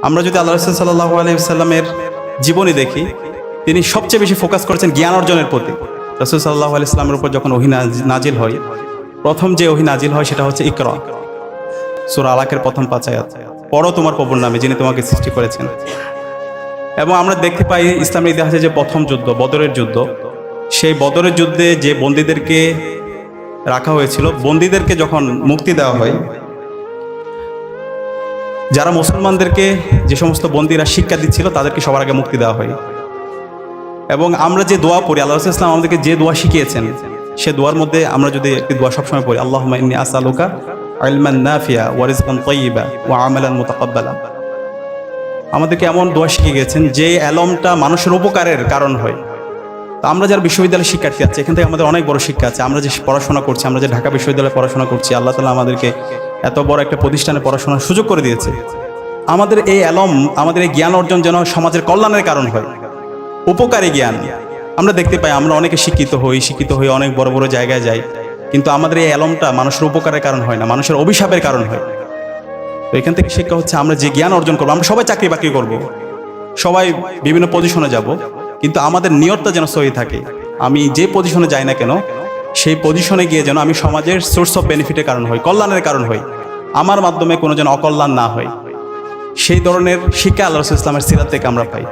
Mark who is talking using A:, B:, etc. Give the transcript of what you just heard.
A: আমরা যদি আল্লাহ রাসূল সাল্লাল্লাহু আলাইহি ওয়াসাল্লামের জীবনী দেখি, তিনি সবচেয়ে বেশি ফোকাস করেছেন জ্ঞান অর্জনের প্রতি। রাসূল সাল্লাল্লাহু আলাইহি ওয়াসাল্লামের উপর যখন ওহী নাজিল হয়, প্রথম যে ওহী নাজিল হয় সেটা হচ্ছে ইকরা, সূরা আলাকের প্রথম 5 আয়াত, পড়ো তোমার প্রভুর নামে যিনি তোমাকে সৃষ্টি করেছেন। এবং আমরা দেখতে পাই ইসলামের ইতিহাসে যে প্রথম যুদ্ধ, বদরের যুদ্ধ, সেই বদরের যুদ্ধে যে বন্দীদেরকে রাখা হয়েছিল, বন্দীদেরকে যখন মুক্তি দেওয়া হয়, যারা মুসলমানদেরকে, যে সমস্ত বন্দীরা শিক্ষা দিচ্ছিল তাদেরকে সবার আগে মুক্তি দেওয়া হয়। এবং আমরা যে দোয়া পড়ি, আল্লাহ রাসূল সাল্লাল্লাহু আলাইহি ওয়াসাল্লাম আমাদেরকে যে দোয়া শিখিয়েছেন, সে দোয়ার মধ্যে আমরা যদি একটি দোয়া সবসময় পড়ি, আল্লাহুম্মা ইন্নী আসআলুকা ইলমান নাফিয়া ওয়া রিজকান তাইয়্যিবা ওয়া আমালান মুতাকাব্বালা, আমাদেরকে এমন দোয়া শিখিয়ে গেছেন যে এলমটা মানুষের উপকারের কারণ হয়। তো আমরা যারা বিশ্ববিদ্যালয়ের শিক্ষার্থী আছে, এখান থেকে আমাদের অনেক বড় শিক্ষা আছে। আমরা যে পড়াশোনা করছি, আমরা যে ঢাকা বিশ্ববিদ্যালয়ে পড়াশোনা করছি, আল্লাহ তাআলা আমাদেরকে এত বড় একটা প্রতিষ্ঠানে পড়াশোনার সুযোগ করে দিয়েছে। আমাদের এই এলম, আমাদের এই জ্ঞান অর্জন যেন সমাজের কল্যাণের কারণ হয়, উপকারী জ্ঞান। আমরা দেখতে পাই আমরা অনেকে শিক্ষিত হই, অনেক বড় বড় জায়গায় যাই, কিন্তু আমাদের এই এলমটা মানুষের উপকারের কারণ হয় না, মানুষের অভিশাপের কারণ হয়। তো এখান থেকে শিক্ষা হচ্ছে আমরা যে জ্ঞান অর্জন করবো, আমরা সবাই চাকরি বাকরি করবো, সবাই বিভিন্ন পজিশনে যাব, কিন্তু আমাদের নিয়তটা যেন সহি থাকে। আমি যে পজিশনে যাই না কেন, সেই পজিশনে গিয়ে যেন আমি সমাজের সোর্স অফ বেনিফিটের কারণ হই, কল্যাণের কারণ হই, আমার মাধ্যমে কোনো যেন অকল্যাণ না হয়। সেই ধরনের শিক্ষা আল্লাহ রাসূল ইসলামের সিরাত থেকে আমরা পাই।